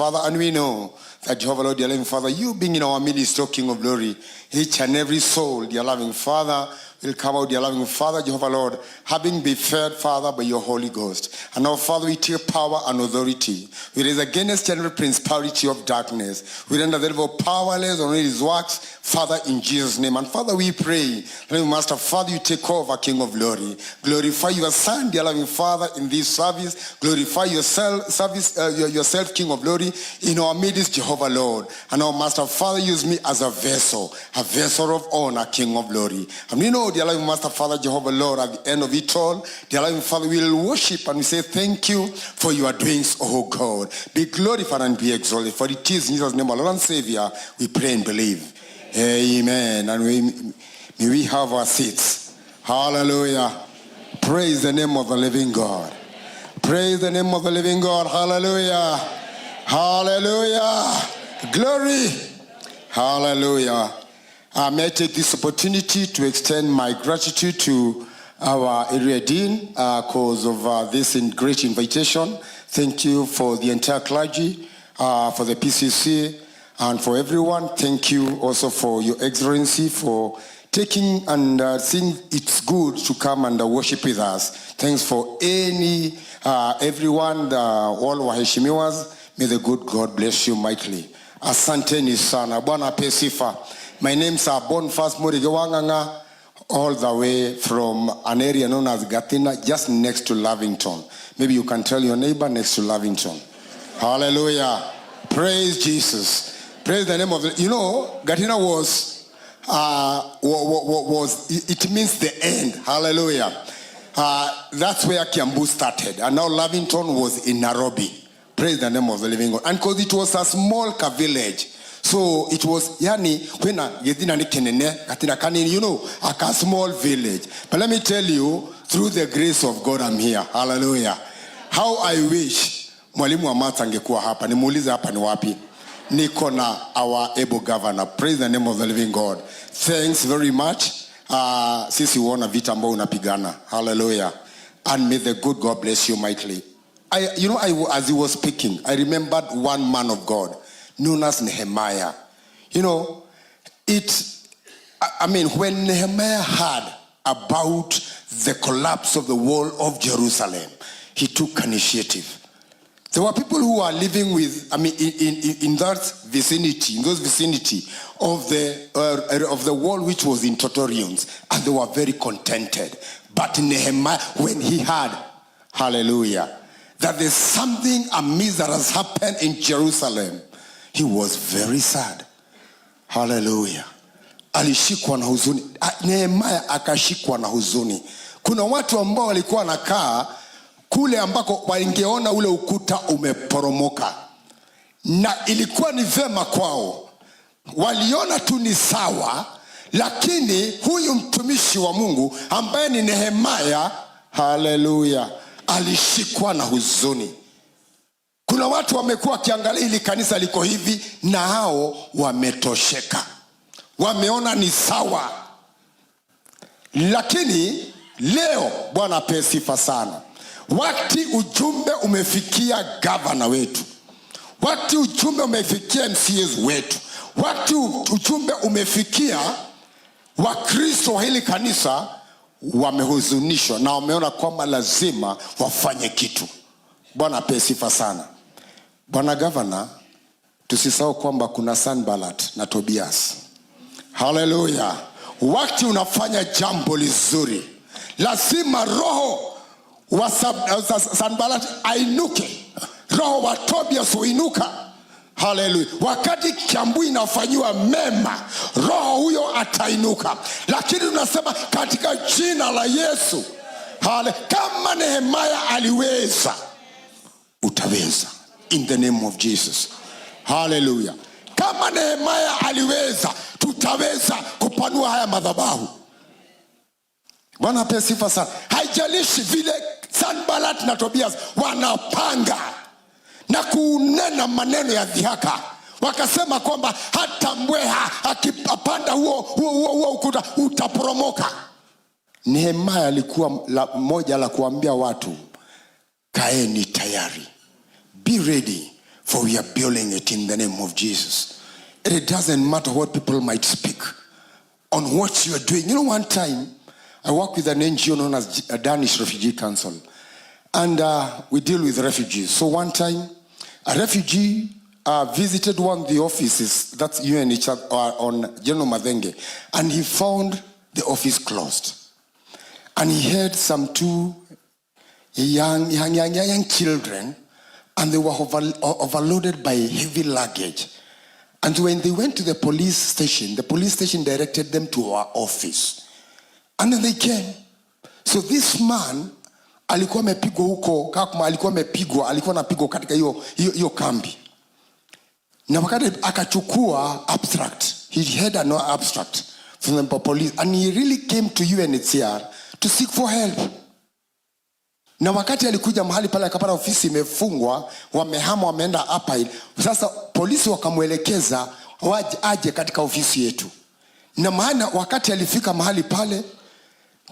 Father, and we know that Jehovah Lord, dear loving Father, you being in our midst, O King of glory, each and every soul, dear loving Father, will come out, dear loving Father, Jehovah Lord, having been fed, Father, by your Holy Ghost. And now, Father, we take power and authority. We raise against every principality of darkness. We render the devil powerless on his works, Father, in Jesus' name. And Father, we pray, loving Master, Father, you take over, King of glory. Glorify your Son, dear loving Father, in this service. Glorify yourself, King of glory, in our midst, Jehovah Lord. And now, Master, Father, use me as a vessel of honor, King of glory. And we know, dear loving Master, Father, Jehovah Lord, at the end of it all, dear loving Father, we will worship and we say thank you for your doings, oh God. Be glorified and be exalted. For it is in Jesus' name, our Lord and Savior, we pray and believe. Amen. And may we have our seats. Hallelujah. Praise the name of the living God. Praise the name of the living God. Hallelujah. Hallelujah. Glory. Hallelujah. May I take this opportunity to extend my gratitude to our Iria Dean because of this great invitation. Thank you for the entire clergy, for the PCC, and for everyone. Thank you also for your excellency for taking and seeing it's good to come and worship with us. Thanks for everyone, all waheshimiwas. May the good God bless you mightily. Asanteni sana. Bwana pesifa. My name's Murigi Wanganga, all the way from an area known as Gatina, just next to Lavington. Maybe you can tell your neighbor next to Lavington. Hallelujah. Praise Jesus. Praise the name of the... You know, Gatina was it means the end. Hallelujah. That's where Kiambu started. And now Lavington was in Nairobi. Praise the name of the living God. And because it was a small village, so it was when you know, a small village. But let me tell you, through the grace of God, I'm here. Hallelujah. How I wish mwalimu wa maths angekuwa hapa. Nimuulize hapa ni wapi. Niko na our able governor. Praise the name of the living God. Thanks very much. Sisi uona vita ambao unapigana. Hallelujah. And may the good God bless you mightily. As he was speaking, I remembered one man of God known as Nehemiah. You know, when Nehemiah heard about the collapse of the wall of Jerusalem, he took an initiative. There were people who were living in that vicinity, of the wall which was in total ruins, and they were very contented. But Nehemiah, when he heard, hallelujah, that there's something amiss that has happened in Jerusalem, he was very sad. Hallelujah. Alishikwa na huzuni. Nehemiah akashikwa na huzuni. Kuna watu ambao walikuwa nakaa kule ambako waingeona ule ukuta umeporomoka. Na ilikuwa ni vema kwao. Waliona tu ni sawa, lakini huyu mtumishi wa Mungu ambaye ni Nehemiah, hallelujah, alishikwa na huzuni. Kuna watu wamekuwa kiangalia ili kanisa liko hivi na hao wametosheka. Wameona ni sawa. Lakini leo Bwana ape sifa sana. Wakati ujumbe umefikia gavana wetu. Wakati ujumbe umefikia MCAs wetu. Wakati ujumbe umefikia Wakristo wa hili kanisa, wamehuzunishwa na wameona kwamba lazima wafanye kitu. Bwana ape sifa sana. Bwana Governor, tusisahau kwamba kuna Sanballat na Tobias. Hallelujah. Wakati unafanya jambo lizuri, lazima roho wa Sanballat ainuke. Roho wa Tobias uinuka. Hallelujah. Wakati Kiambu inafanywa mema, roho huyo atainuka. Lakini tunasema katika jina la Yesu, kama Nehemiah aliweza, utaweza. In the name of Jesus. Hallelujah. Kama Nehemiah aliweza, tutaweza kupanua haya madhabahu. Bwana ape sifa sana. Haijalishi vile Sanballat na Tobias wanapanga na kunena maneno ya dhihaka. Wakasema kwamba hata mbweha akipanda huo ukuta utaporomoka. Nehemiah alikuwa moja la kuambia watu, kaeni tayari. Be ready for we are building it in the name of Jesus. It doesn't matter what people might speak on what you are doing. You know, one time I work with an NGO known as a Danish Refugee Council, and we deal with refugees. So one time a refugee visited one of the offices, that's UNHCR on General Madenge, and he found the office closed. And he had some two young children, and they were overloaded by heavy luggage. And when they went to the police station directed them to our office. And then they came. So this man alikuwa amepigwa huko, kama alikuwa anapigwa katika hiyo kambi. Na wakati akachukua abstract, he had an abstract from the police, and he really came to UNHCR to seek for help. Na wakati alikuja mahali pale akapata ofisi imefungwa, wamehama wameenda hapa. Sasa polisi wakamwelekeza aje katika ofisi yetu. Na maana wakati alifika mahali pale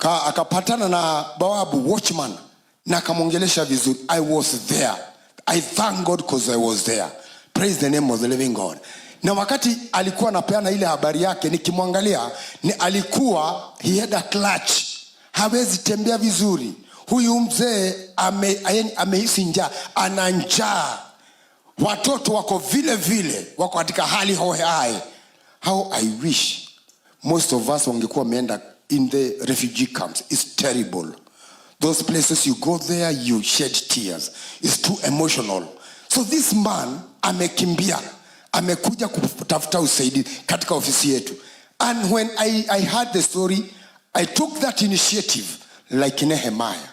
akapatana na bawabu watchman na akamwongelesha vizuri. I was there. I thank God because I was there. Praise the name of the living God. Na wakati alikuwa anapeana ile habari yake, nikimwangalia ni alikuwa he had a clutch. Hawezi tembea vizuri. Huyu mzee amehisi njaa, ana njaa. Watoto wako vile wako katika hali hohe. How I wish most of us wangekuwa meenda in the refugee camps. It's terrible. Those places you go there, you shed tears. It's too emotional. So this man amekimbia, amekuja kutafuta usaidizi katika ofisi yetu. And when I heard the story, I took that initiative like Nehemiah.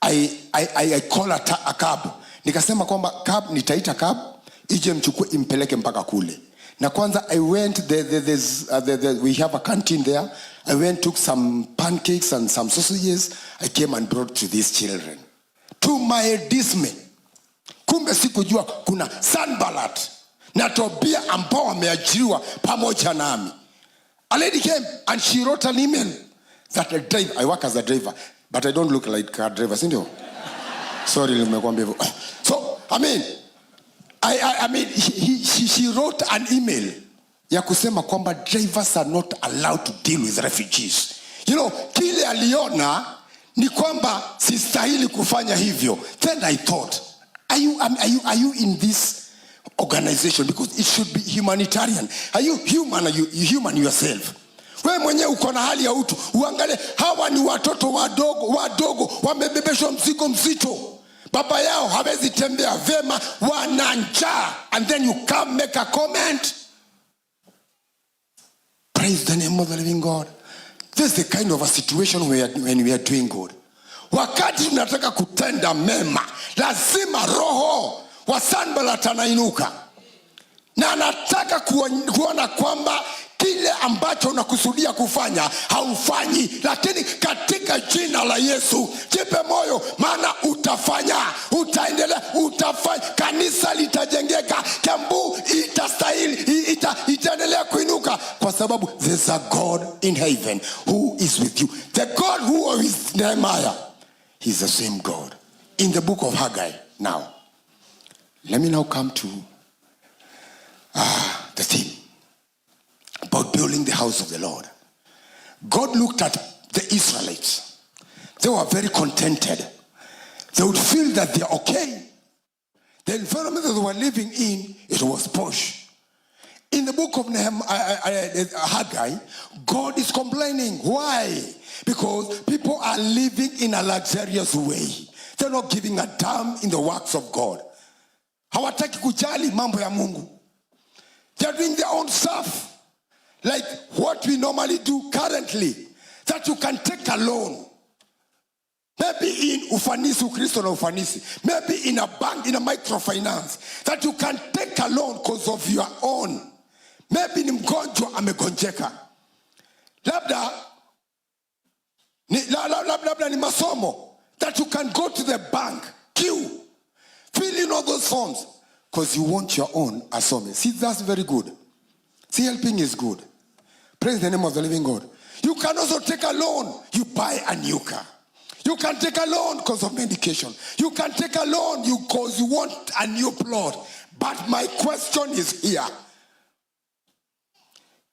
I call a cab. Nikasema kwamba cab, nitaita cab ije mchukue impeleke mpaka kule. Na kwanza I went we have a canteen there. I went, took some pancakes and some sausages. I came and brought to these children. To my dismay, kumbe sikujua kuna Sanballat na Tobia ambao wameajiriwa pamoja nami. A lady came and she wrote an email that a driver, I work as a driver, but I don't look like a driver, sindio? Sorry, nimekwambia hivyo. So, she wrote an email ya kusema kwamba drivers are not allowed to deal with refugees. You know, kile aliona ni kwamba sistahili kufanya hivyo. Then I thought, are you in this organization? Because it should be humanitarian. Are you human? Are you human yourself? Wewe mwenyewe uko na hali ya utu. Uangalie hawa ni watoto wadogo wamebebeshwa mzigo mzito. Baba yao hawezi tembea vema, wana njaa, and then you come make a comment. Praise the name of the living God. This is the kind of a situation when we are doing good. Wakati tunataka kutenda mema, lazima roho wa Sanballat anainuka. Na anataka kuona kwamba kile ambacho unakusudia kufanya haufanyi, lakini katika jina la Yesu jipe moyo, maana utaendelea, utafanya, kanisa litajengeka, Kiambu itaendelea kuinuka, kwa sababu there's a God in heaven who is with you. The God who was with Nehemiah, he's the same God. In the book of Haggai. Now, let me now come to the theme about building the house of the Lord. God looked at the Israelites. They were very contented. They would feel that they're okay. The environment that they were living in, it was posh. In the book of Haggai, God is complaining. Why? Because people are living in a luxurious way. They're not giving a damn in the works of God. Hawataki kujali mambo ya Mungu. They're doing their own stuff. Like what we normally do currently. That you can take a loan. Maybe in ufanisi, Ukristo na ufanisi. Maybe in a bank, in a microfinance. That you can take a loan because of your own. Maybe ni mgonjwa amegonjeka. Labda ni masomo. That you can go to the bank, queue, fill in all those forms. Because you want your own asome. See, that's very good. See, helping is good. Praise the name of the living God. You can also take a loan. You buy a new car. You can take a loan because of medication. You can take a loan because you want a new plot. But my question is here.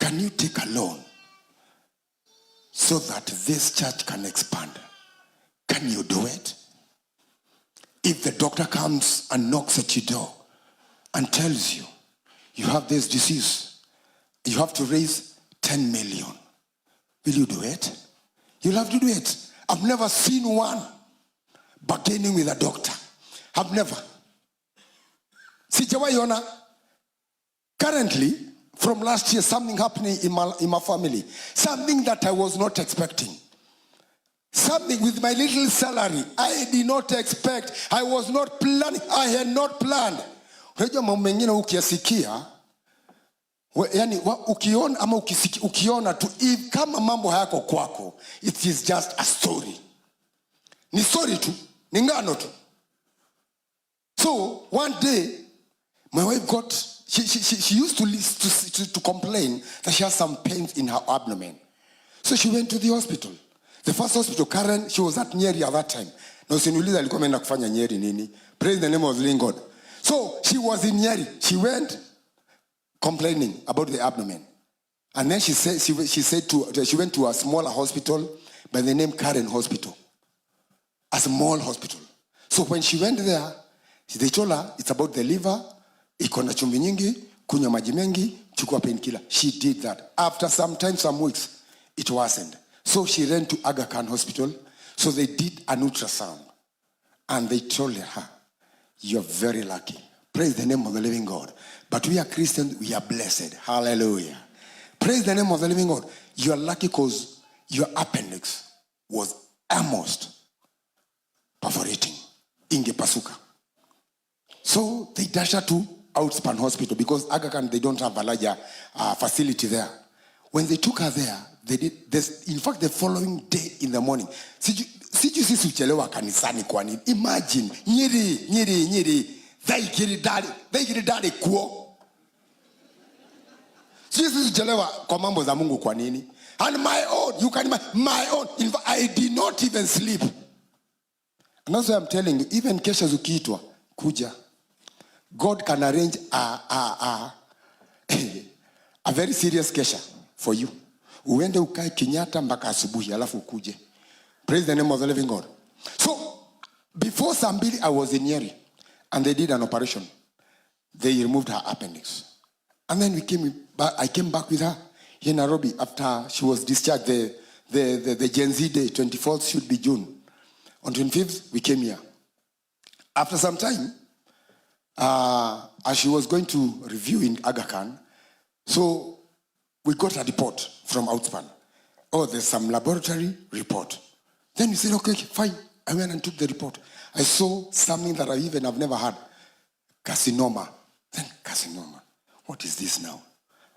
Can you take a loan so that this church can expand? Can you do it? If the doctor comes and knocks at your door and tells you, you have this disease, you have to raise 10 million, will you do it? You'll have to do it. I've never seen one bargaining with a doctor. I've never. Sijawaiona. Currently, from last year, something happening in my family. Something that I was not expecting. Something with my little salary. I did not expect. I was not planning. I had not planned. Unajua mambo mengine ukiyasikia, yani ukiona ama ukiona tu kama mambo hayako kwako, it is just a story. Ni story tu, ni ngano tu. So one day, my wife got, she used to complain that she has some pains in her abdomen. So she went to the hospital. The first hospital, Karen, she was at Nyeri at that time. Na usiniuliza alikuwa ameenda kufanya Nyeri nini. Praise the name of the living God. So she was in Nyeri. She went complaining about the abdomen. And then she went to a smaller hospital by the name Karen Hospital. A small hospital. So when she went there, they told her it's about the liver, iko na chumvi nyingi, kunywa maji mengi, chukua painkiller. She did that. After some weeks, it worsened. So she ran to Aga Khan Hospital. So they did an ultrasound. And they told her, you're very lucky. Praise the name of the living God. But we are Christians, we are blessed. Hallelujah. Praise the name of the living God. You are lucky because your appendix was almost perforating. Ingepasuka. So they dashed her to Outspan Hospital because Aga Khan, they don't have a larger facility there. When they took her there, they did this. In fact, the following day in the morning, siju sisi uchelewa kanisani kwa nini? Imagine, nyeri, they daddy kuo. Siju sisi uchelewa kwa mambo za Mungu kwa nini? And my own, you can imagine, my own. In fact, I did not even sleep. And that's why I'm telling you, even kesha zukiitwa, kuja. God can arrange a very serious kesha for you. Uende ukae Kenyatta mpaka asubuhi alafu ukuje. Praise the name of the living God. So, before Sambili, I was in Nyeri. And they did an operation. They removed her appendix. And then I came back with her in Nairobi after she was discharged. The Gen Z day, 24th should be June. On 25th, we came here. After some time, as she was going to review in Aga Khan, so we got a report from Outspan. Oh, there's some laboratory report. Then we said, okay, fine. I went and took the report. I saw something that I've never had. Carcinoma. Then carcinoma. What is this now?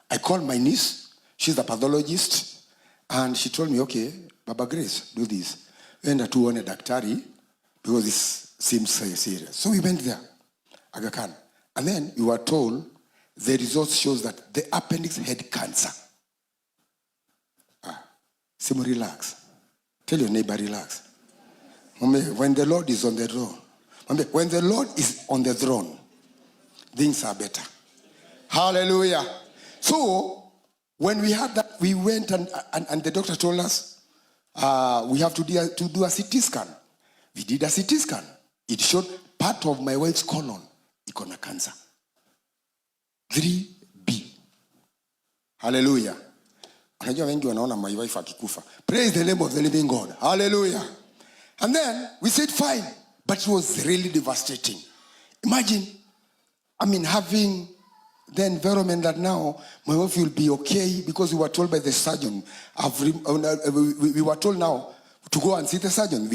I called my niece. She's a pathologist. And she told me, okay, Baba Grace, do this. We went to one daktari because this seems serious. So we went there, Aga Khan. And then we were told the results shows that the appendix had cancer. Simo, relax. Tell your neighbor, relax. When the Lord is on the throne, when the Lord is on the throne, things are better. Hallelujah. So, when we had that, we went and the doctor told us, we have to do a CT scan. We did a CT scan. It showed part of my wife's colon, iko na cancer. 3B. Hallelujah. Unajua wengi wanaona my wife akikufa. Praise the name of the living God. Hallelujah. And then we said fine, but it was really devastating. Imagine, having the environment that now my wife will be okay because we were told by the surgeon. We were told now to go and see the surgeon.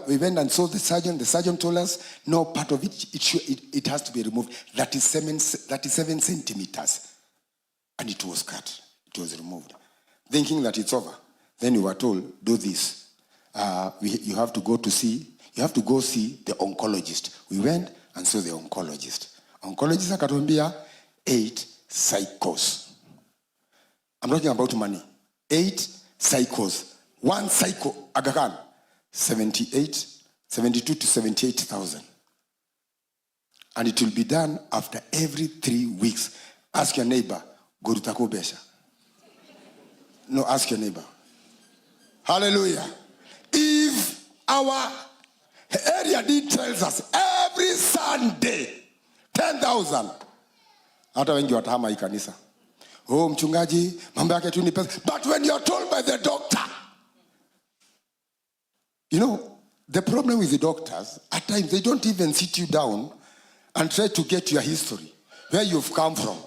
We went and saw the surgeon. The surgeon told us, no, part of it has to be removed. 37 centimeters. And it was cut. It was removed. Thinking that it's over. Then we were told, do this. You have to go see the oncologist. We went and saw the oncologist. Oncologist akatuambia 8 cycles. I'm talking about money. 8 cycles. One cycle, Aga Khan, 72 to 78,000. and it will be done after every 3 weeks. Ask your neighbor, go to Taco Besha. No, ask your neighbor. Hallelujah. If our area deed tells us every Sunday 10,000, hata wengi watahama hii kanisa. Oh, mchungaji, mambo yake tu ni pesa. But when you're told by the doctor, you know, the problem with the doctors, at times they don't even sit you down and try to get your history, where you've come from.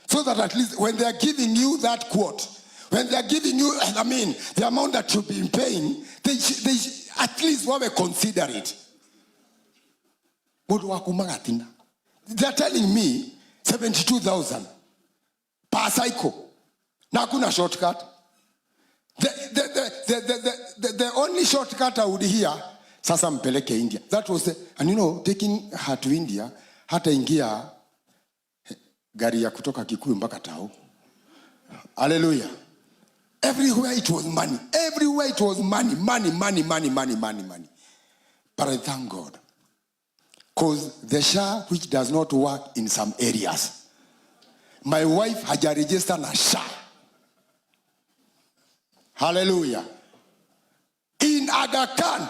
So that at least when they're giving you that quote, when they're giving you, I mean, the amount that you've been paying, they at least want to consider it. They're telling me 72,000 per cycle. Na kuna shortcut. The only shortcut I would hear, sasa mpeleke India. That was the, and you know, taking her to India, hata ingia gari ya kutoka Kikuyu mpaka Tao. Hallelujah. Everywhere it was money. Everywhere it was money. Money. But I thank God. Because the SHA, which does not work in some areas. My wife had registered a SHA. Hallelujah. In Aga Khan.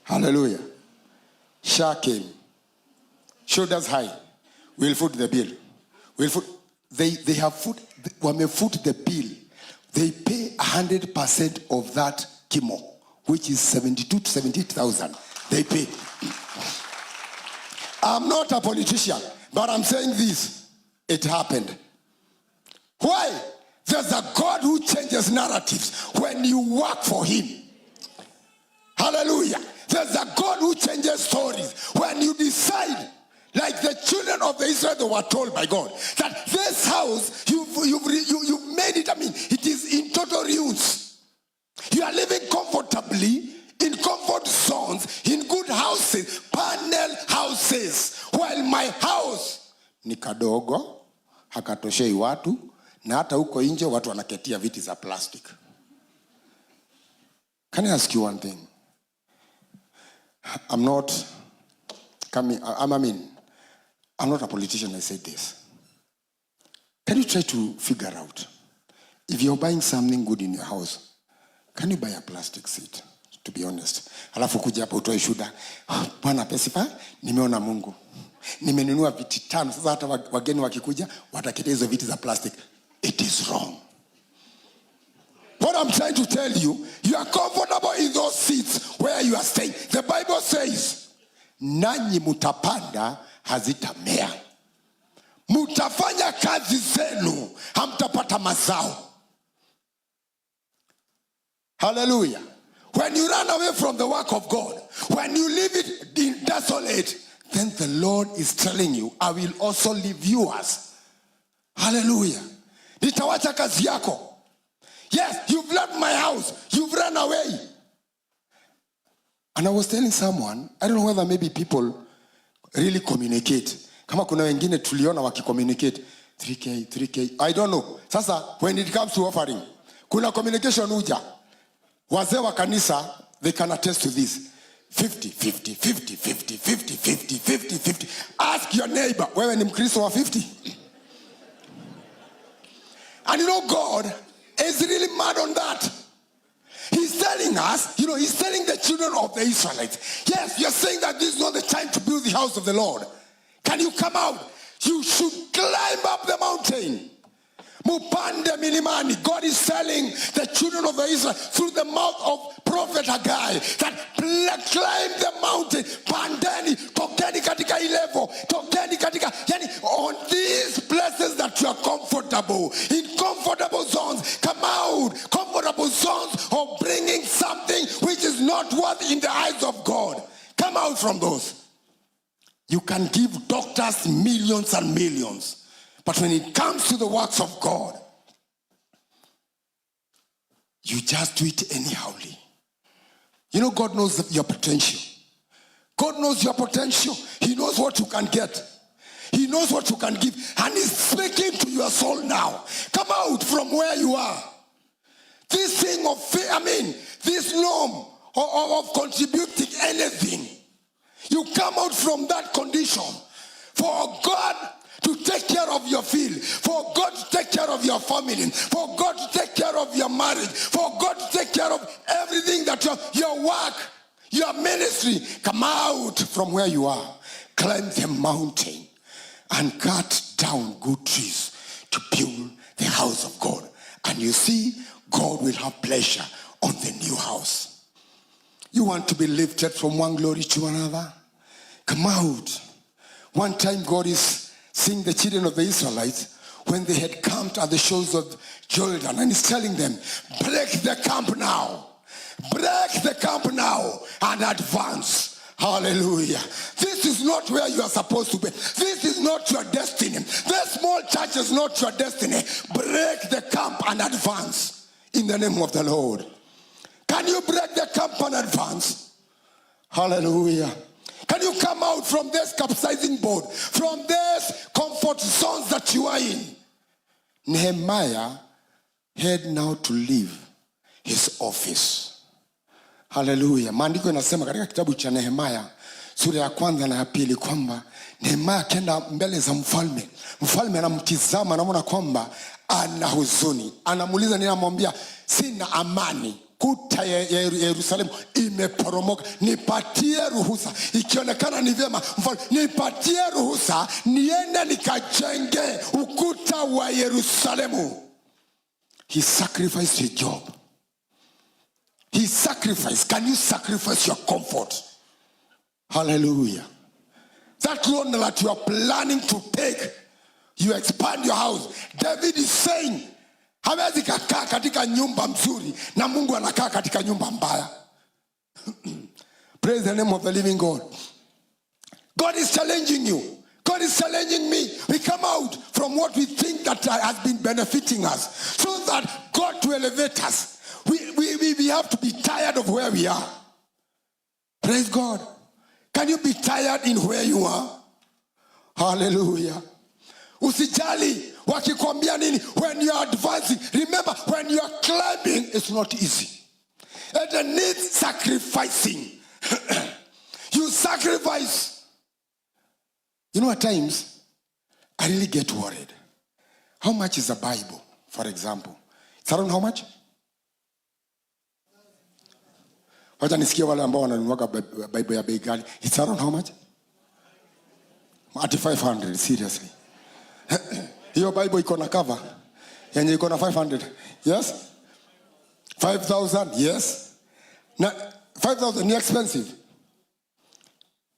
Hallelujah. SHA came. Showed us high. We'll foot the bill. We'll foot. They have foot. When they foot the bill, they pay 100% of that chemo, which is 72 to 78,000. They pay. I'm not a politician, but I'm saying this. It happened. Why? There's a God who changes narratives when you work for him. Hallelujah. There's a God who changes stories when you decide, like the children of the Israel, they were told by God that this house, you've made it, I mean, it is in total ruins. You are living comfortably in comfort zones, in good houses, panel houses, while my house ni kadogo, hakatoshei watu, na hata huko nje watu wanaketia viti za plastic. Can I ask you one thing? I'm not a politician, I said this. Can you try to figure out, if you're buying something good in your house, can you buy a plastic seat? To be honest. Alafu kuja hapo utoe shuda. Bwana pesifa, nimeona Mungu. Nimenunua viti 5. Sasa hata wageni wakikuja, wataketea hizo viti za plastic. It is wrong. What I'm trying to tell you, you are comfortable in those seats where you are staying. The Bible says, nanyi mutapanda hazitamea. Mutafanya kazi zenu, hamtapata mazao. Hallelujah. When you run away from the work of God, when you leave it in desolate, then the Lord is telling you, I will also leave yours. Hallelujah. Nitawacha kazi yako. Yes, you've left my house. You've run away. And I was telling someone, I don't know whether maybe people really communicate. Kama kuna wengine tuliona waki-communicate. 3K. I don't know. Sasa, when it comes to offering, kuna communication uja. Wazee wa kanisa, they can attest to this. 50. Ask your neighbor, wewe ni Mkristo wa 50? And you know, God is really mad on that. He's telling us, he's telling the children of the Israelites, yes, you're saying that this is not the time to build the house of the Lord. Can you come out? You should climb up the mountain. Mupande milimani. God is telling the children of the Israel through the mouth of Prophet Haggai that climb the mountain. Pandeni, tokeni katika ilevo, tokeni katika, yani on these places that you are comfortable, in comfortable zones, come out. Comfortable zones of bringing something which is not worth in the eyes of God. Come out from those. You can give doctors millions and millions. But when it comes to the works of God, you just do it anyhowly. God knows your potential. God knows your potential. He knows what you can get. He knows what you can give. And he's speaking to your soul now. Come out from where you are. This thing of, this norm of contributing anything. You come out from that condition for God to take care of your field, for God to take care of your family, for God to take care of your marriage, for God to take care of everything that your work, your ministry. Come out from where you are, climb the mountain, and cut down good trees to build the house of God. And you see, God will have pleasure on the new house. You want to be lifted from one glory to another? Come out. One time God is seeing the children of the Israelites when they had camped at the shores of Jordan, and he's telling them, break the camp now. Break the camp now and advance. Hallelujah. This is not where you are supposed to be. This is not your destiny. This small church is not your destiny. Break the camp and advance in the name of the Lord. Can you break the camp and advance? Hallelujah. Can you come out from this capsizing boat, from this comfort zones that you are in? Nehemiah had now to leave his office. Hallelujah. Maandiko inasema katika kitabu cha Nehemiah sura ya 1 na ya 2 kwamba Nehemiah kenda mbele za mfalme. Mfalme anamtizama, anaona kwamba ana huzuni. Anamuuliza, ninamwambia sina amani. Kuta ya Yerusalemu imeporomoka. Nipatie ruhusa. Ikionekana ni vyema, mfalme, nipatie ruhusa niende nikajenge ukuta wa Yerusalemu. He sacrificed his job. He sacrificed. Can you sacrifice your comfort? Hallelujah. That loan that you are planning to take, you expand your house. David is saying, hawezi kakaa katika nyumba mzuri na Mungu anakaa katika nyumba mbaya. Praise the name of the living God. God is challenging you. God is challenging me. We come out from what we think that has been benefiting us, so that God to elevate us. We have to be tired of where we are. Praise God. Can you be tired in where you are? Hallelujah. Usijali wakikwambia nini. When you are advancing, remember, when you are climbing, it's not easy. It needs sacrificing. You sacrifice. You know, at times, I really get worried. How much is a Bible, for example? It's around how much? Wacha nisikie wale ambao wananunuaga Bible ya bei ghali. It's around how much? At 500, seriously. Hiyo Bible iko na cover yenye iko na 500. Yes? 5,000, yes. Now 5,000 ni expensive.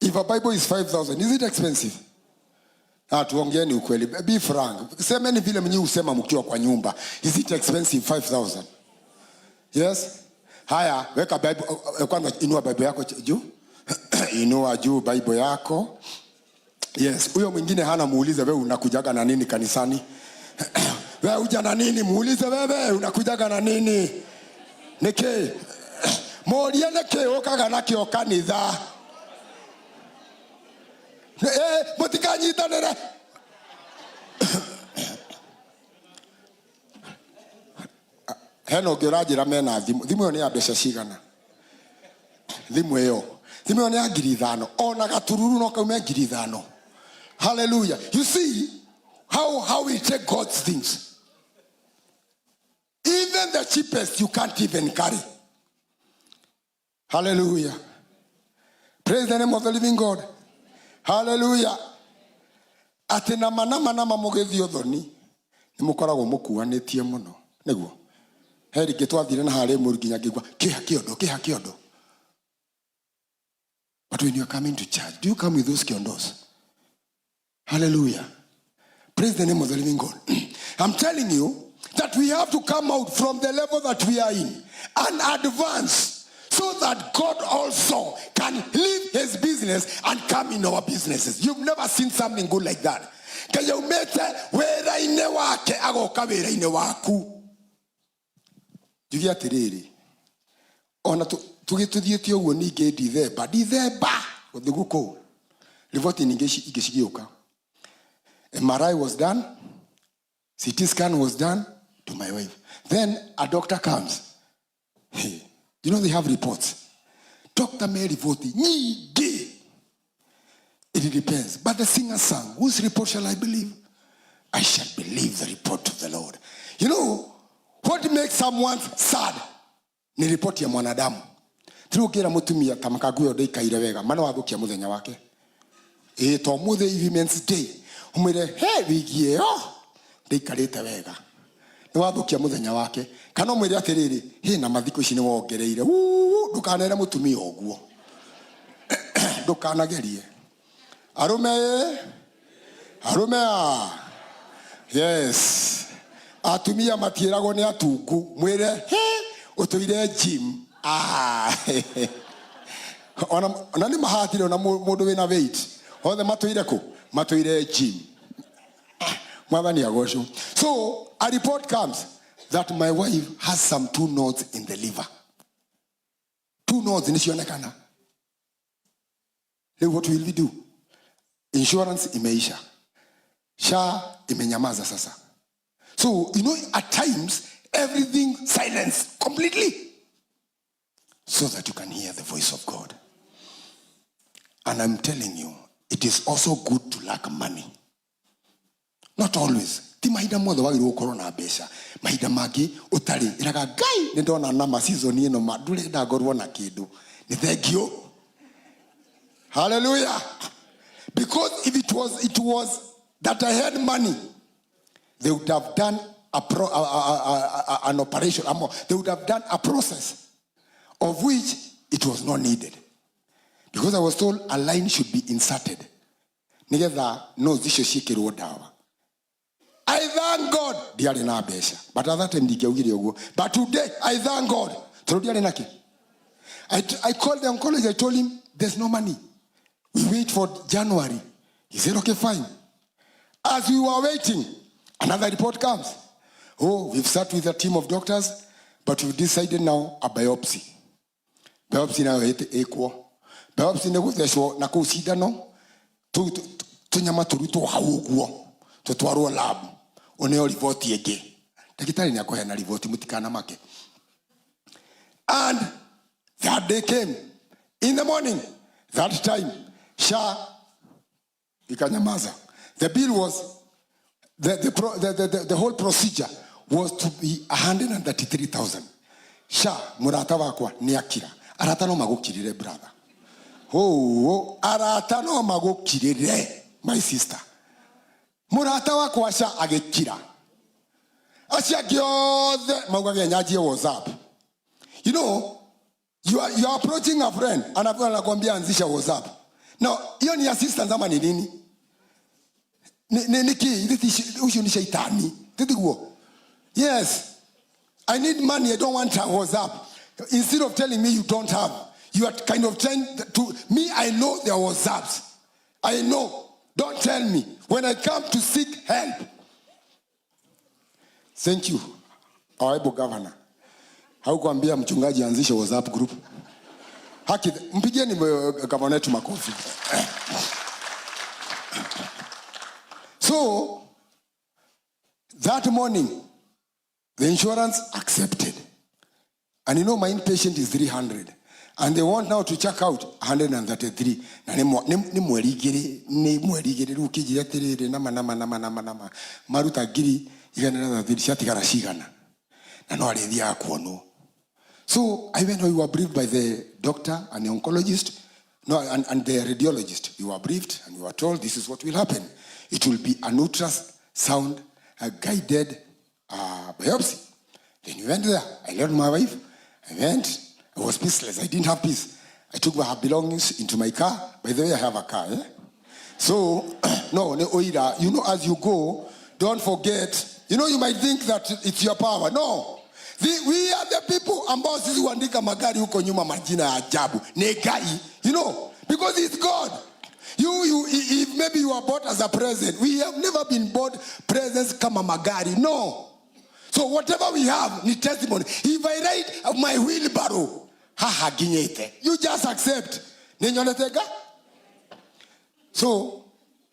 If a Bible is 5,000, is it expensive? Tuongeeni ukweli. Be frank. Semeni vile mnyi usema mkiwa kwa nyumba. Is it expensive 5,000? Yes? Haya, weka Bible kwanza, inua Bible yako juu. Inua juu Bible yako. Yes, huyo mwingine hana muulize wewe unakujaga na nini kanisani? Wewe uja na nini? Muulize wewe unakujaga na nini? Neke. Moria neke okaga nakyo kanitha. Mutikanyita. Heno ngirajira mena thimu yo ni ya mbeca cigana. Thimu yo ni ya 5,000. Ona gatururu no kaume 5,000. Hallelujah. You see how we take God's things. Even the cheapest you can't even carry. Hallelujah. Praise the name of the living God. Hallelujah. Atena manama mugethio thoni ni mukoragwo mukuanitie muno. Neguo. Heri getwathire na hare Murigi ngigwa kiha kiondo. But when you are coming to church, do you come with those kiondos? Hallelujah. Praise the name of the living God. I'm telling you that we have to come out from the level that we are in and advance, so that God also can leave his business and come in our businesses. You've never seen something good like that. Kaya umete wera ine wake agoka wera ine waku. Jugia tiriri. Ona tugituthiete uguo ninge Dithemba guthiguko. Rivoti ninge igicigioka. MRI was done. CT scan was done to my wife. Then a doctor comes. Hey, you know they have reports. Doctor may report nyingi. It depends. But the singer sang, whose report shall I believe? I shall believe the report of the Lord. You know, what makes someone sad? Ni report ya mwanadamu. Turugira mutumia tamakaguyo ndeikaire wega, mana wathukia muthenya wake. To muthe Women's Day. Umwire, he wigie yo. Ndeikarite wega. Ni wathukia muthenya wake. Kana umwire atiriri, he na mathiko ici ni wongereire. Ndukanere mutumia oguo. Ndukanagerie. Arume. Yes. Atumia matierago ni atungu. Mwire, he, utuire gym. Ona ni mahatire ona mundu wina weight. Othe matuire ku? Matuire gym. Mwathani agocwo. So, a report comes that my wife has some 2 nodes in the liver. 2 nodes in cionekana. Then what will we do? Insurance imeisha. SHA imenyamaza sasa. So, you know, at times, everything silence completely. So that you can hear the voice of God. And I'm telling you, it is also good to lack money. Not always. Ti mahida mothe wagirwo ukorwo na mbeca. Mahida magi utari iraga gai ni ndona nama season ino madure ndagorwo na kindu. Ni thengio. Hallelujah. Because if it was that I had money, they would have done an operation. They would have done a process of which it was not needed. Because I was told a line should be inserted. Nigeza no zisho shikirwo dawa. I thank God. Diari na besha. But at that time dikiugiri ogo. But today I thank God. I called the oncologist. I told him there's no money. We wait for January. He said, okay, fine. As we were waiting, another report comes. Oh, we've sat with a team of doctors, but we've decided now a biopsy. Biopsy now equal. Biopsy na gutheshwo na kusida no. Tunyama turuto hauguo. Tutwarwo lab. Oneo report yege. Dakitari ni akohe na report mutikana make. And that day came. In the morning, that time, SHA ikanyamaza. The bill was, the whole procedure was to be 133,000. SHA, murata wakwa ni akira. Arata no magukirire, brother. Arata no magukirire, my sister. Murata wakwa SHA agekira. Asia gyothe magwage nyaji WhatsApp. You know, you are approaching a friend and anakuambia anzisha WhatsApp. Now, hiyo ni assistance ama ni nini? Yes. I need money. I don't want WhatsApp. Instead of telling me you don't have, you are kind of trying to me. I know there was WhatsApps. I know. Don't tell me. When I come to seek help. Thank you. Our able governor. Haukuambia mchungaji anzishe WhatsApp group. Haki mpigieni governor wetu makofi. So that morning the insurance accepted. And you know my inpatient is 300 and they want now to check out 133. Na ni mwerigere rukijira terere nama maruta giri igana 30 shatigara shigana. Na no alethia akuono. So I went, we were briefed by the doctor and the oncologist, and the radiologist. We were briefed and we were told this is what will happen. It will be an ultrasound, a guided biopsy. Then we went there. I left my wife. I went. I was peaceless. I didn't have peace. I took her belongings into my car. By the way, I have a car. Eh? So, no, Oira, you know, as you go, don't forget. You know, you might think that it's your power. No. We are the people ambao sisi huandika magari huko nyuma majina ya ajabu. Negai, you know, because it's God. If maybe you are bought as a present, we have never been bought presents kama magari. No. So whatever we have, ni testimony. If I ride my wheelbarrow, you just accept. Ninyonetega? So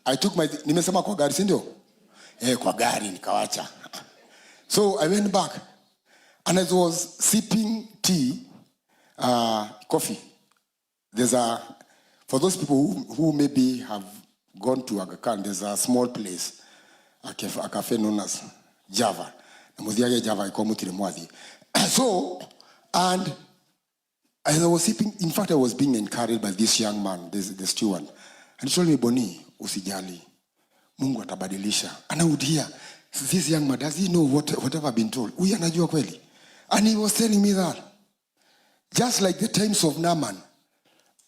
I took my, nimesema kwa gari, sindio? Kwa gari nikawacha. So I went back. And as I was sipping tea, coffee, there's For those people who maybe have gone to Aga Khan, there's a small place, a cafe known as Java. So, and as I was sleeping, in fact, I was being encouraged by this young man, the steward. And he told me, Boni, usijali, Mungu atabadilisha. And I would hear, this young man, does he know whatever I've been told? Huyu anajua kweli. And he was telling me that. Just like the times of Naaman.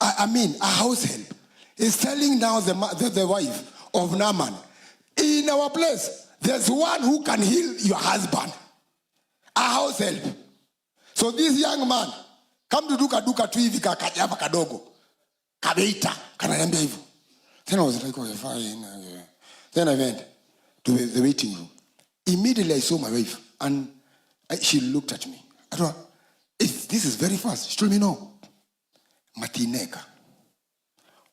I mean, a house help is telling now the wife of Naaman, in our place, there's one who can heal your husband. A house help. So this young man, come to duka tu hivi kakajaba kadogo. Kabeita, kananiambia hivyo. Then I was like, okay, fine. Then I went to the waiting room. Immediately I saw my wife and she looked at me. I told her, this is very fast. She told me, no. Matineka.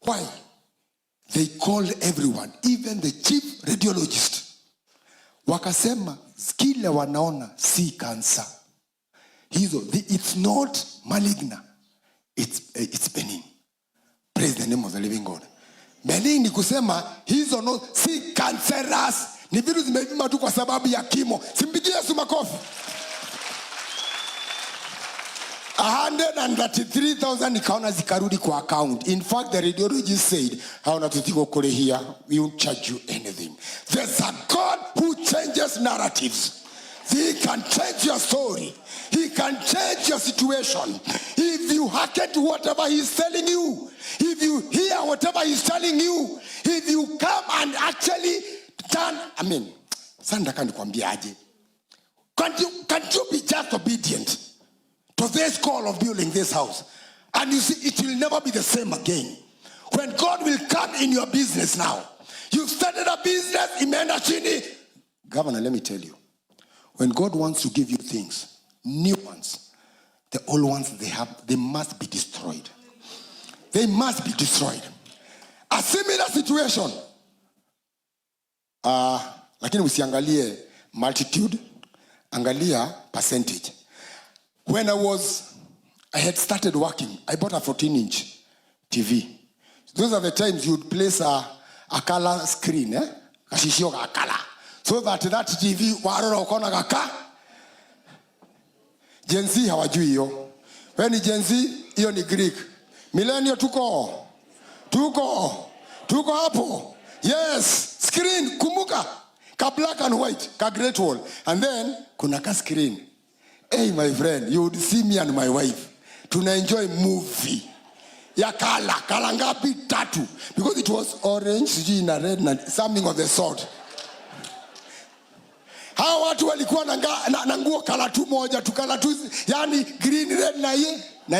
Why? They called everyone, even the chief radiologist. Wakasema, kile wanaona si cancer. It's not malignant. It's benign. Praise the name of the living God. Benign ni kusema, hizo no si cancerous. Ni vitu zimevima tu kwa sababu ya kimo. Simpigie Yesu makofi. 133,000 nikaona zikarudi kwa account. In fact, the radiologist said, hauna tutiko kule here, we won't charge you anything. There's a God who changes narratives. He can change your story. He can change your situation. If you hearken to whatever he's telling you, if you hear whatever he's telling you, if you come and actually turn, Sanda can't kuambia aje. Can't you be just obedient to this call of building this house? And you see, it will never be the same again. When God will come in your business now, you've started a business, imeenda chini. Governor, let me tell you, when God wants to give you things, new ones, the old ones they must be destroyed. They must be destroyed. A similar situation. Lakini usiangalie multitude, angalia percentage. When I had started working, I bought a 14-inch TV. Those are the times you'd place a color screen, kashishio ka color. So that TV, warora ukona kaka. Gen Z hawajui hiyo. When ni Gen Z, hiyo ni Greek. Millennial tuko hapo. Yes, screen, kumbuka. Ka black and white, ka great wall. And then, kuna ka screen. Hey, my friend, you would see me and my wife. Tuna enjoy movie. Ya kala ngapi tatu. Because it was orange, na red, something of the sort. Hawa watu walikuwa na nguo kala tu moja, tukala tu, yani green, red na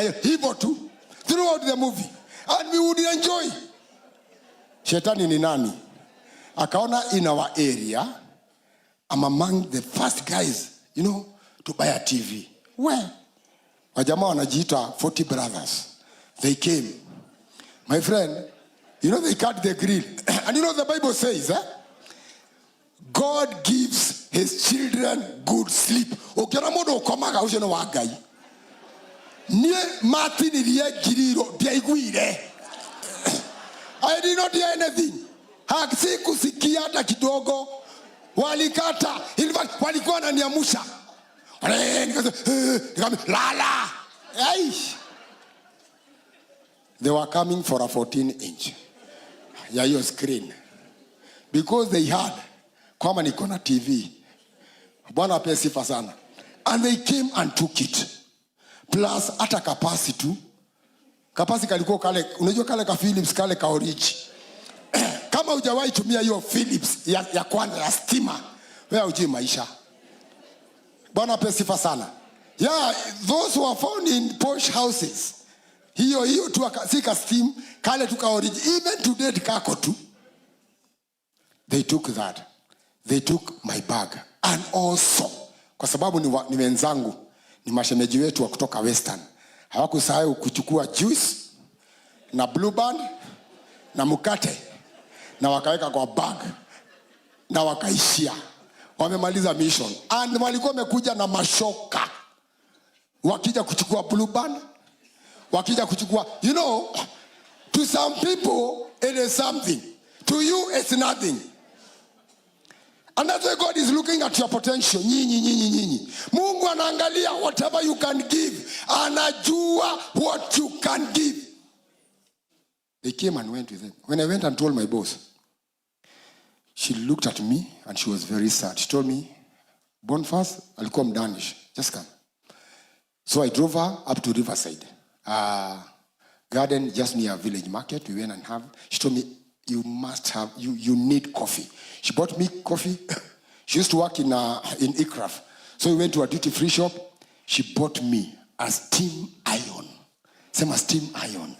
hiyo hivyo tu. Throughout the movie. And we would enjoy. Shetani ni nani? Akaona in our area, I'm among the first guys, to buy a TV. Where? Wajama wanajiita 40 brothers. They came. My friend, they cut the grill. And the Bible says, God gives his children good sleep. Okeramodo komaga usheno wagai. Nie Martin Iria Wagiriirwo diaiguire. I did not hear anything. Hakusikia hata kidogo. Walikata. In fact, walikuwa wananiamusha. Lala. They were coming for a 14-inch. Your screen. Because they had kama niko na TV. Bwana ape sifa sana. And they came and took it. Plus ata capacity. Capacity kalikuwa kale, unajua kale ka Philips kale ka Origi. Kama hujawahi tumia hiyo Philips ya kwanza ya stima, wewe hujui maisha. Bwana ape sifa sana. Yeah, those who are found in posh houses. Hiyo tu sika steam, kale tu ka Origi. Even today kako tu. They took that. They took my bag. And also, kwa sababu ni wenzangu, ni mashemeji wetu wa kutoka Western. Hawakusahau kuchukua juice na blue band na mkate na wakaweka kwa bag na wakaishia. Wamemaliza mission. And walikuwa wamekuja na mashoka. Wakija kuchukua blue band, wakija kuchukua, To some people, it is something. To you, it's nothing. And that's why God is looking at your potential. Mungu anaangalia whatever you can give. Anajua what you can give. They came and went with them. When I went and told my boss, she looked at me and she was very sad. She told me, Boniface, I'll come Danish. Just come. So I drove her up to Riverside. Garden just near village market. We went and have. She told me, you must have, you need coffee. She bought me coffee. She used to work in Ikraf. So we went to a duty-free shop. She bought me a steam iron. Same as steam iron.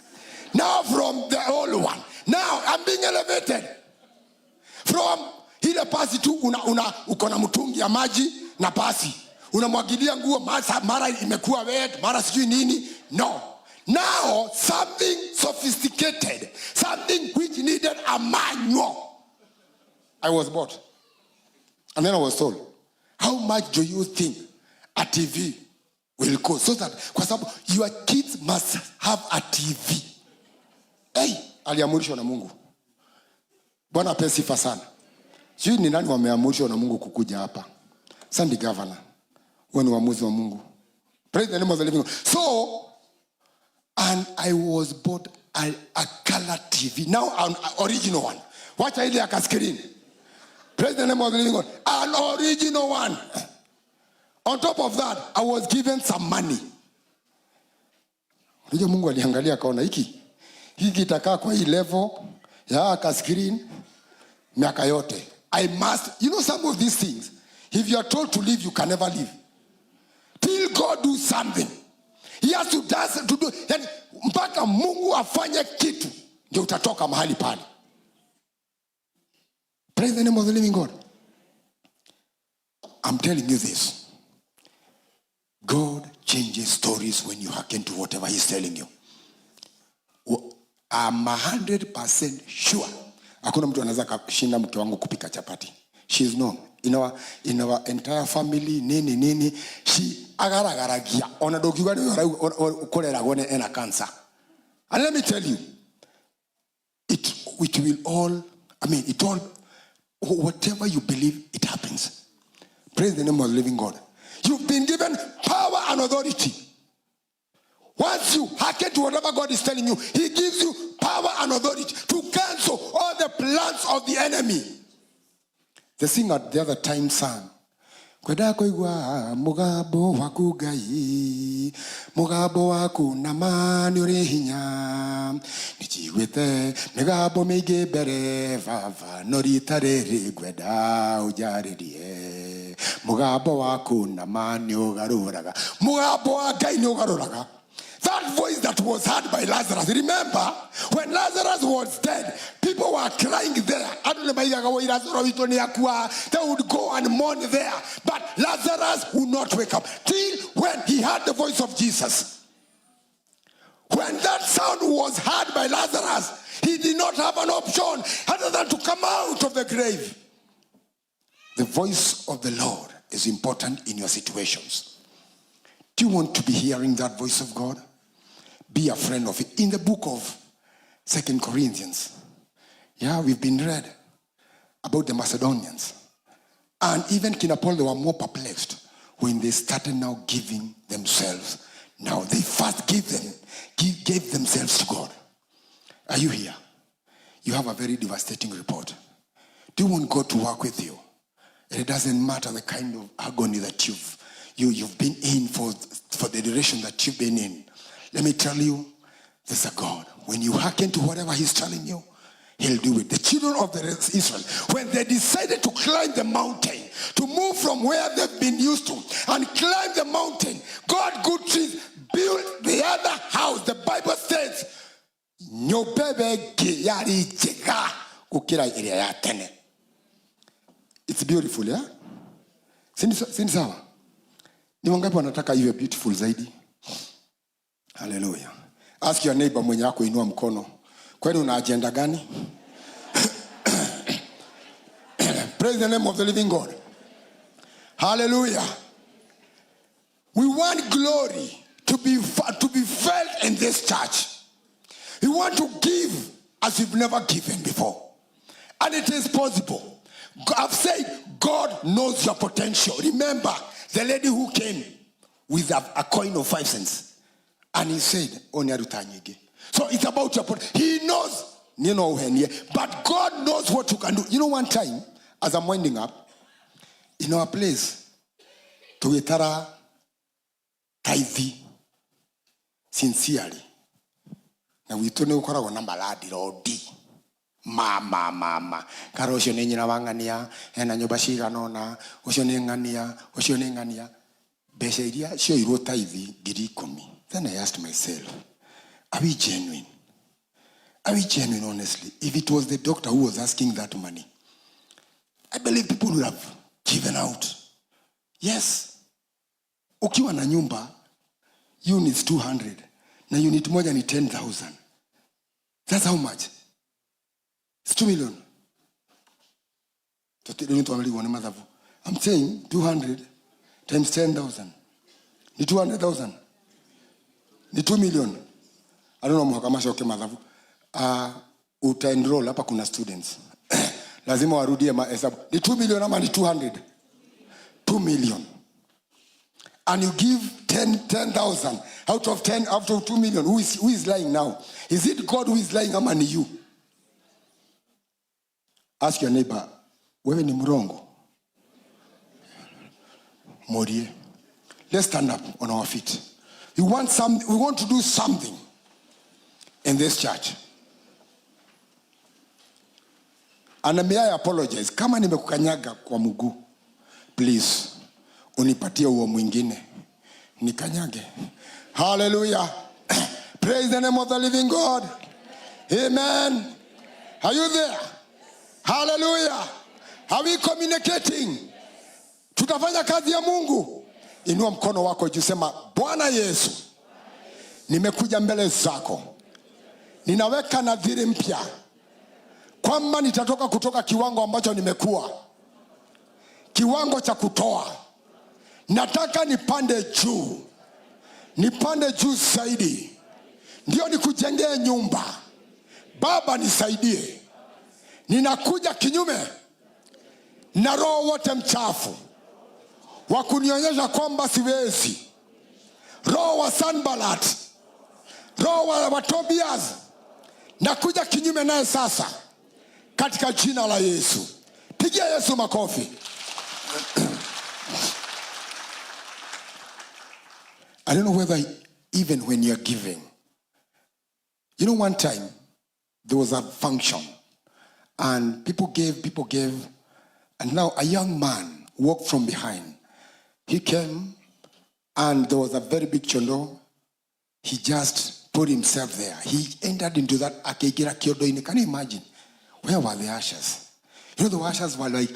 Now from the old one. Now I'm being elevated. From ile pasi tu uko na mtungi ya maji na pasi. Unamwagilia nguo mara imekuwa wet, mara sijui nini. No. Now something sophisticated, something which needed a manual. I was bought. And then I was told, how much do you think a TV will cost? So that, kwa sababu, your kids must have a TV. Hey, aliamurishwa na Mungu. Bwana ape sifa sana. Sijui ni nani wameamurishwa na Mungu kukuja hapa. Sunday governor. Huo ni uamuzi wa Mungu. Praise the name of the living God. So, and I was bought a color TV. Now an original one. Watch ile ya screen. Praise the name of the living God. An original one. On top of that, I was given some money. Unajua Mungu aliangalia akaona hiki itakaa kwa hii level ya screen miaka yote. I must, you know some of these things, if you are told to leave, you can never leave. Till God do something. He has to do. Yani mpaka Mungu afanye kitu ndio utatoka mahali pale. Praise the name of the living God. I'm telling you this. God changes stories when you hearken to whatever he's telling you. I'm 100% sure. Hakuna mtu anaweza kushinda mke wangu kupika chapati. She's known. In our entire family, nini, she agaragaragia. Ona dokiwa ni kolera gone ena cancer. And let me tell you, it will all, it all, whatever you believe, it happens. Praise the name of the living God. You've been given power and authority. Once you hearken to whatever God is telling you, he gives you power and authority to cancel all the plans of the enemy. The singer at the other time sang, Kweda koigwa mugabo waku Ngai, mugabo waku namani uri hinya, nijigwete migabo meige bere vava noritarere gweda ujaririe, mugabo waku namani ugaruraga, mugabo wa Ngai ni ugaruraga. That voice that was heard by Lazarus. Remember, when Lazarus was dead, people were crying there. They would go and mourn there. But Lazarus would not wake up till when he heard the voice of Jesus. When that sound was heard by Lazarus, he did not have an option other than to come out of the grave. The voice of the Lord is important in your situations. Do you want to be hearing that voice of God? Be a friend of it. In the book of 2 Corinthians, we've been read about the Macedonians. And even Kina Paul, they were more perplexed when they started now giving themselves. Now they first gave themselves to God. Are you here? You have a very devastating report. Do you want God to work with you? And it doesn't matter the kind of agony that you've been in for the duration that you've been in. Let me tell you, there's a God. When you hearken to whatever he's telling you, he'll do it. The children of Israel, when they decided to climb the mountain, to move from where they've been used to, and climb the mountain, God good trees built the other house. The Bible says, it's beautiful, yeah? Sini sawa? Ni wangapi wanataka iwe beautiful zaidi? Hallelujah. Ask your neighbor mwenye wako inua mkono. Kwani una agenda gani? Praise the name of the living God. Hallelujah. We want glory to be felt in this church. You want to give as you've never given before. And it is possible. I've said God knows your potential. Remember the lady who came with a coin of 5 cents. And he said, so it's about your potential. He knows. But God knows what you can do. You know, one time, as I'm winding up, in our place, tugetara tithe sincerely. Na witone ukoragwo na maladi rodi. Mama. Karo ucio ni nyina wangania, hena nyumba ciganona, ucio ni ngania. Mbeca iria cioirwo tithe 10,000. Then I asked myself, are we genuine? Are we genuine, honestly? If it was the doctor who was asking that money, I believe people would have given out. Yes. Ukiwa na nyumba, units 200. Na unit moja ni 10,000. That's how much? It's 2 million. I'm saying 200 times 10,000. Ni 200,000. Ni 2 million. I don't know mhakamasha okay madhavu. Uta enroll hapa kuna students. Lazima warudie mahesabu. Ni 2 million ama ni 200? 2 million. And you give 10,000 out of 2 million. Who is lying now? Is it God who is lying ama ni you? Ask your neighbor, wewe ni mrongo? Morie. Let's stand up on our feet. We want to do something in this church. And may I apologize. Kama nimekukanyaga kwa mguu, please, unipatie huo mwingine. Nikanyage. Hallelujah. Praise the name of the living God. Amen. Are you there? Hallelujah. Are we communicating? Tutafanya kazi ya Mungu. Inua mkono wako juu, sema, Bwana Yesu, nimekuja mbele zako. Ninaweka nadhiri mpya kwamba nitatoka kutoka kiwango ambacho nimekuwa, kiwango cha kutoa. Nataka nipande juu zaidi. Ndio nikujengee nyumba. Baba nisaidie. Ninakuja kinyume na roho wote mchafu wa kunionyesha kwamba siwezi. Roho wa Sanballat, roho wa Tobias, nakuja kinyume naye sasa katika jina la Yesu. Pigia Yesu makofi. I don't know whether even when you're giving. You know, one time there was a function and people gave, and now a young man walked from behind. He came and there was a very big chondo. He just put himself there. He entered into that akegira kiodoini. Can you imagine? Where were the ushers? You know, the ushers were like,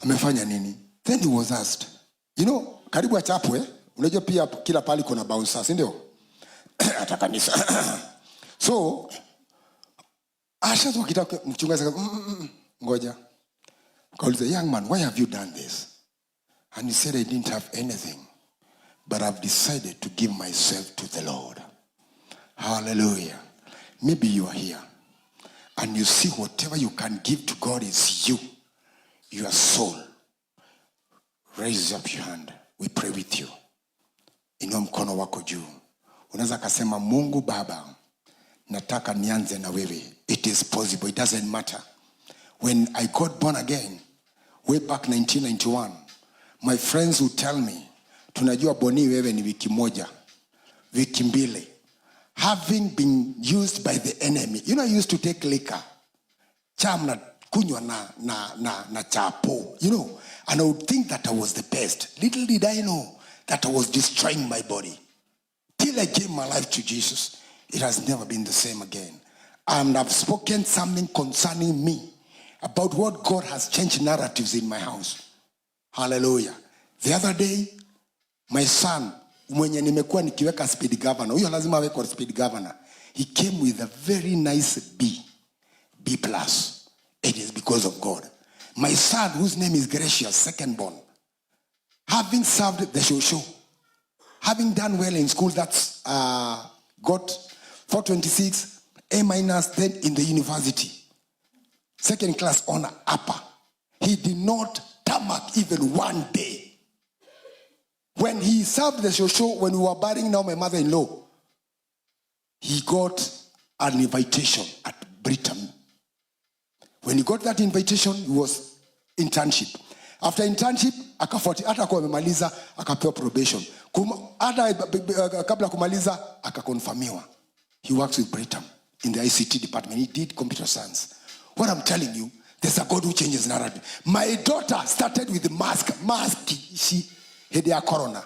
amefanya nini? Then he was asked, you know, karibu achapwe, unajua pia kila pali kuna bouncers, ndio? Hata kanisa. So, ushers wakitaka mchungaji ngoja. Kauliza, young man, why have you done this? And he said, I didn't have anything, but I've decided to give myself to the Lord. Hallelujah. Maybe you are here and you see whatever you can give to God is you, your soul. Raise up your hand. We pray with you. Inua mkono wako juu. Unaweza kasema, Mungu Baba, nataka nianze na wewe. It is possible. It doesn't matter. When I got born again, way back 1991, my friends would tell me, tunajua boni wewe ni wiki moja, wiki mbili. Having been used by the enemy. You know, I used to take liquor. Cham na kunywa na chapo. You know, and I would think that I was the best. Little did I know that I was destroying my body. Till I gave my life to Jesus, it has never been the same again. And I've spoken something concerning me about what God has changed narratives in my house. Hallelujah. The other day, my son, mwenye nimekuwa nikiweka speed governor, huyo lazima awe kwa speed governor, he came with a very nice B+. It is because of God. My son, whose name is Gracious, second born, having served the show, having done well in school, that's got 426, A-, then in the university. Second class honor, upper. He did not tarmac even one day. When he served the show, when we were burying now my mother-in-law, he got an invitation at Britain. When he got that invitation, it was internship. After internship, akafuati hata kwa memaliza akapewa probation. Hata kabla kumaliza akakonfirmiwa. He works with Britain in the ICT department. He did computer science. What I'm telling you, there's a God who changes narrative. My daughter started with the mask. She had a corona.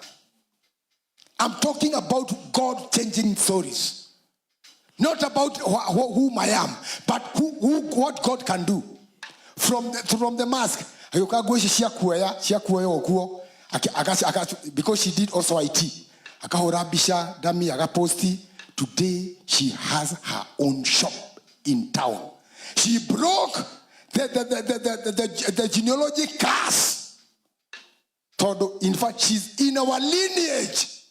I'm talking about God changing stories. Not about whom I am, but what God can do. From the mask. Because she did also IT. Today she has her own shop in town. She broke the genealogy curse. In fact, she's in our lineage.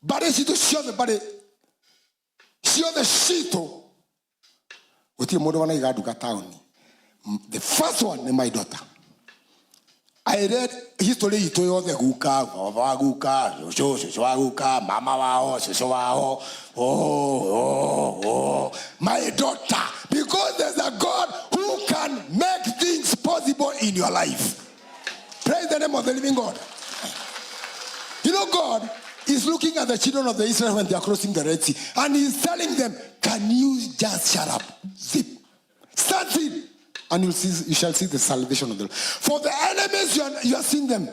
But she to show the body. Show the shito. The first one is my daughter. I read history ito the guka, mama wao, my daughter, because there's a God who can make things possible in your life. Praise the name of the living God. You know, God is looking at the children of the Israel when they are crossing the Red Sea, and He's telling them, "Can you just shut up? Zip, stand still, and you shall see the salvation of the Lord." For the enemies you are seeing them,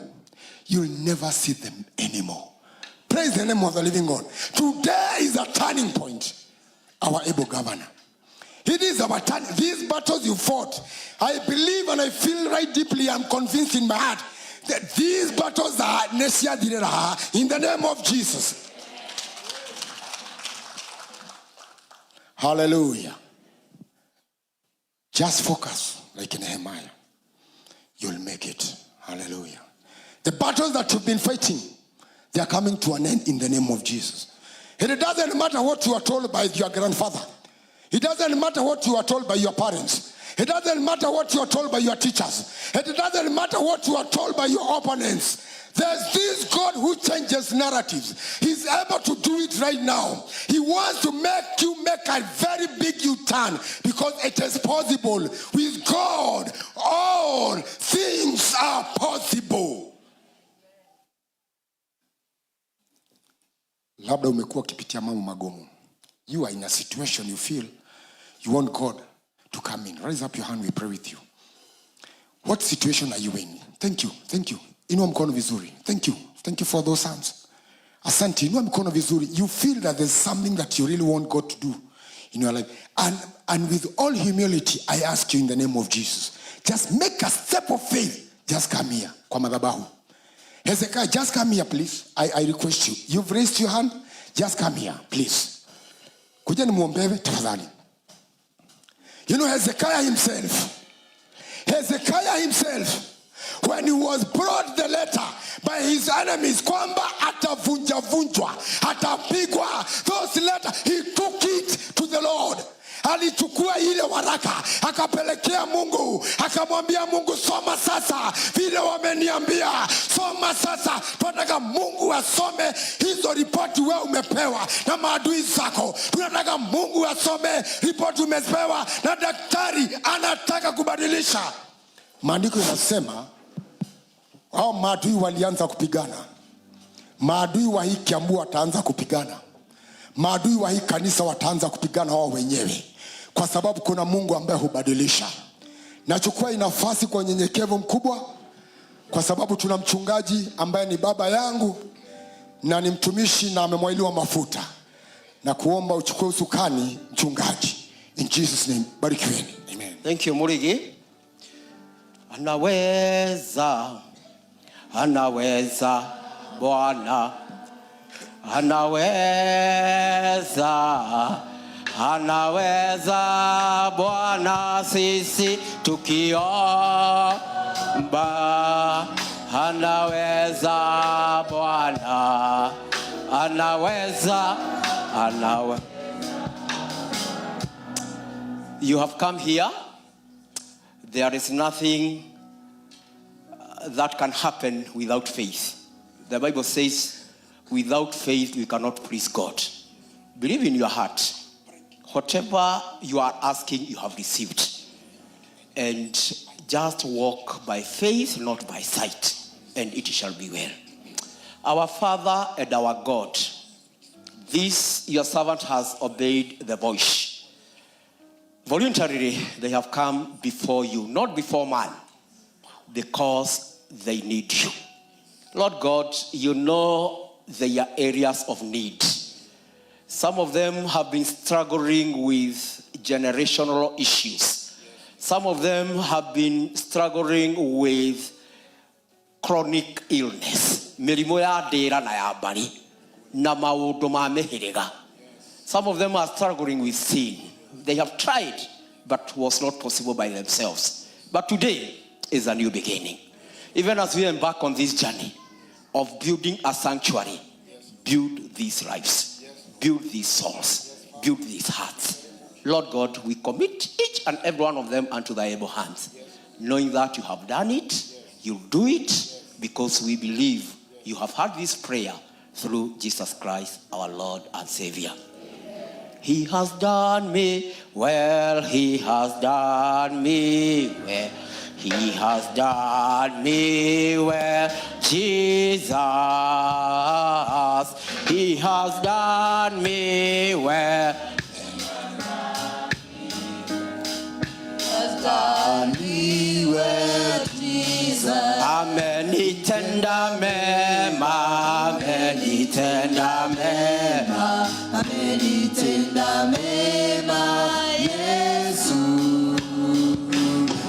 you'll never see them anymore. Praise the name of the living God. Today is a turning point. Our able governor. It is our turn. These battles you fought, I believe and I feel right deeply, I'm convinced in my heart that these battles are necessary in the name of Jesus. Hallelujah. Just focus like Nehemiah. You'll make it. Hallelujah. The battles that you've been fighting, they are coming to an end in the name of Jesus. And it doesn't matter what you are told by your grandfather. It doesn't matter what you are told by your parents. It doesn't matter what you are told by your teachers. It doesn't matter what you are told by your opponents. There's this God who changes narratives. He's able to do it right now. He wants to make you make a very big U-turn, because it is possible. With God, all things are possible. Labda umekuwa ukipitia mambo magumu. You are in a situation you feel you want God to come in. Raise up your hand, we pray with you. What situation are you in? Thank you. Thank you. Inua mkono vizuri. Thank you. Thank you for those hands. Asante. Inua mkono vizuri. You feel that there's something that you really want God to do in your life. And with all humility, I ask you in the name of Jesus, just make a step of faith. Just come here. Kwa madhabahu. Hezekiah, just come here, please. I request you. You've raised your hand. Just come here, please. Kuja nimuombewe tafadhali. You know, Hezekiah himself, when he was brought the letter by his enemies, kwamba atavunjwa, atapigwa, those letters, he took it to the Lord. Alichukua ile waraka, akapelekea Mungu, akamwambia Mungu, soma sasa vile wameniambia, soma sasa. Tunataka Mungu asome hizo ripoti wewe umepewa na maadui zako. Tunataka Mungu asome ripoti umepewa na daktari anataka kubadilisha. Maandiko yanasema hao maadui walianza kupigana. Maadui wa hii Kiambu wataanza kupigana. Maadui wa hii kanisa wataanza kupigana wao wenyewe, kwa sababu kuna Mungu ambaye hubadilisha. Nachukua nafasi kwa unyenyekevu mkubwa, kwa sababu tuna mchungaji ambaye ni baba yangu na ni mtumishi na amemwailiwa mafuta, na kuomba uchukue usukani mchungaji. In Jesus name, barikiweni. Amen. Thank you, Murigi. Anaweza Bwana, anaweza Bwana, sisi tukiomba. Anaweza Bwana, anaweza You have come here. There is nothing that can happen without faith. The Bible says, without faith, we cannot please God. Believe in your heart. Whatever you are asking, you have received. And just walk by faith, not by sight, and it shall be well. Our Father and our God, this your servant has obeyed the voice. Voluntarily, they have come before you, not before man, because they need you. Lord God, you know their areas of need. Some of them have been struggling with generational issues. Some of them have been struggling with chronic illness. Some of them are struggling with sin. They have tried, but was not possible by themselves. But today is a new beginning. Even as we embark on this journey of building a sanctuary, build these lives, build these souls, build these hearts. Lord God, we commit each and every one of them unto thy able hands, knowing that you have done it, you'll do it, because we believe you have heard this prayer through Jesus Christ, our Lord and Savior. He has done me well, he has done me well. He has done me well, Jesus. He has done me well. Has done me well, Jesus. Amen. Tender mema, amen. Tender mema, amen. Tender mema, Jesus.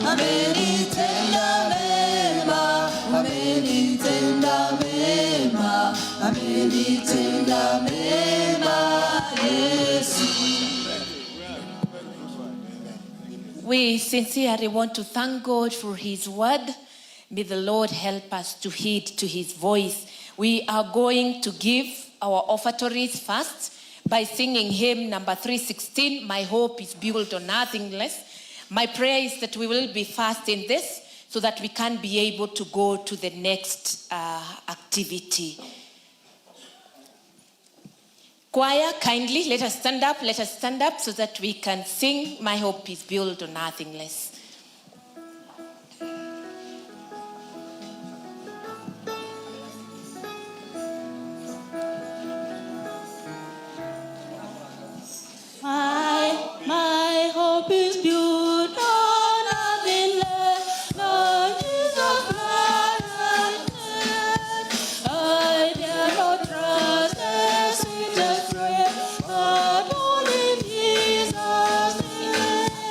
Amen. We sincerely want to thank God for his word. May the Lord help us to heed to his voice. We are going to give our offertories first by singing hymn number 316, My Hope is Built on Nothing Less. My prayer is that we will be fast in this so that we can be able to go to the next activity. Choir, kindly, let us stand up so that we can sing My Hope is Built on Nothing Less. My hope is built on nothing less than Jesus Christ. I dare not trust the sweetest friend, but only Jesus' name.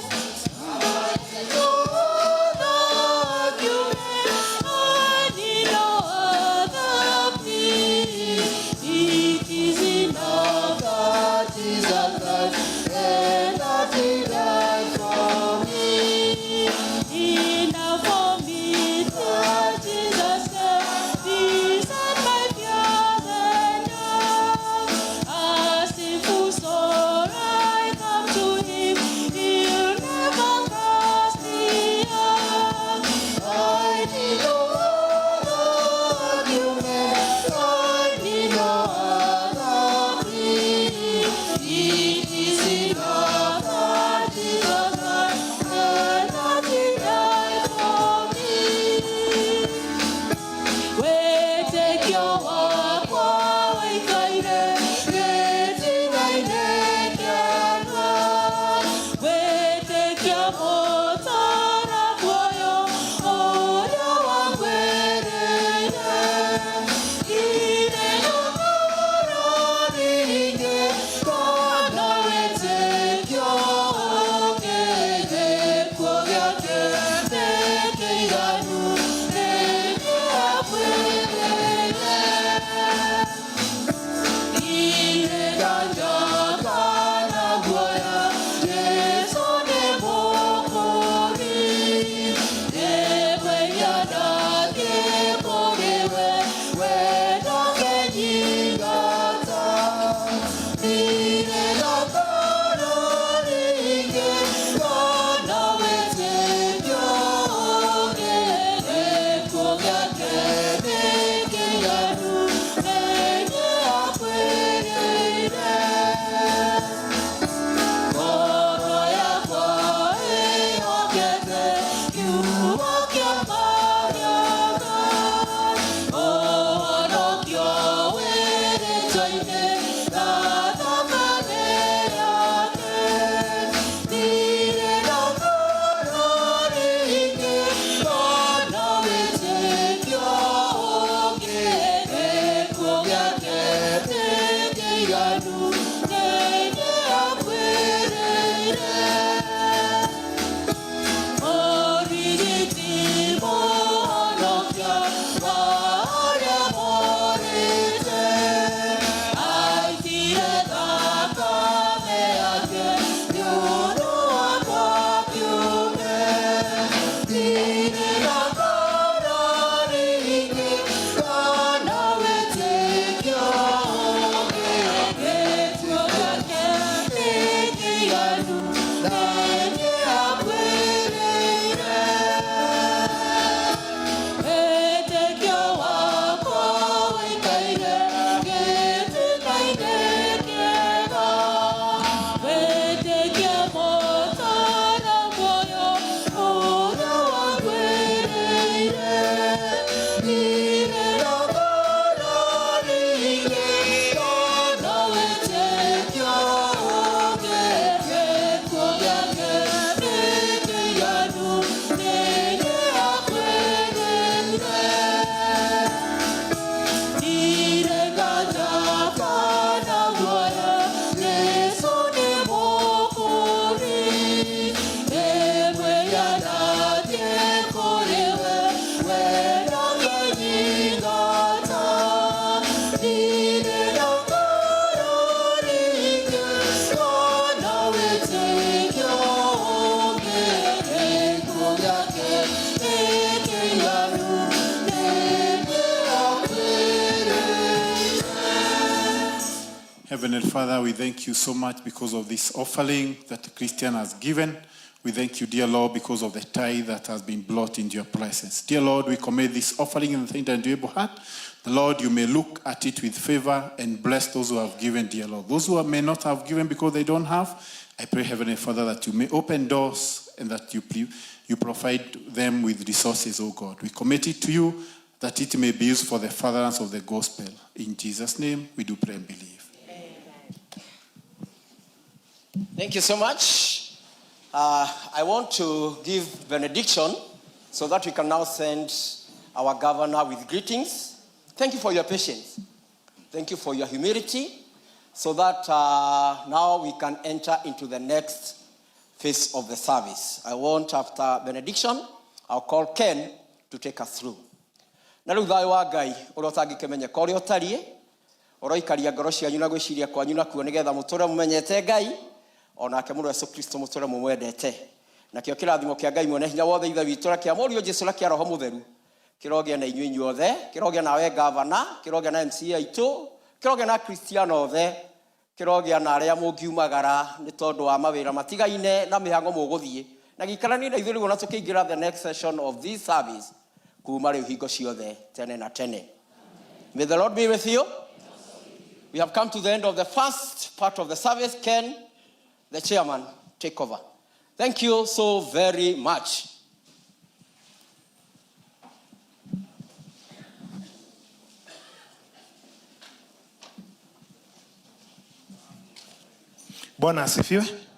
Heavenly Father, we thank you so much because of this offering that the Christian has given. We thank you, dear Lord, because of the tithe that has been brought into your presence. Dear Lord, we commit this offering in the tender and able heart. The Lord, you may look at it with favor and bless those who have given, dear Lord. Those who may not have given because they don't have, I pray, Heavenly Father, that you may open doors and that you provide them with resources, oh God. We commit it to you that it may be used for the furtherance of the gospel. In Jesus' name, we do pray and believe. Amen. Thank you so much. I want to give benediction so that we can now send our governor with greetings. Thank you for your patience. Thank you for your humility so that now we can enter into the next phase of the service. I want, after benediction, I'll call Ken to take us through. Na riu thayo wa Ngai uria utangikemenyeka uria utarie uroikaria ngoro cianyu na gwiciria kwanyu na kuo nigetha muture mumenyete Ngai onake mũrũ Yesu Kristo mũtũre mũmwendete nakĩo kĩrathimo kĩa Ngai mwene hinya wothe ithe witũ kĩa mũriũ Jesũ na kĩa roho mũtheru kĩrogia na inyuĩ inyuothe kĩrogia nawe gavana kĩrogia na MC aitũ kĩrogia na Kristiano othe kĩrogia na arĩa mũngiumagara nĩ tondũ wa mawĩra matigaine na mĩhango mũgũthiĩ na gĩikarani na ithuĩ rĩu na tũkĩingĩra the next session of this service kuuma rĩu hingo ciothe tene na tene. May the Lord be with you. We have come to the end of the first part of the service. Ken, the chairman, take over. Thank you so very much. Bwana asifiwe.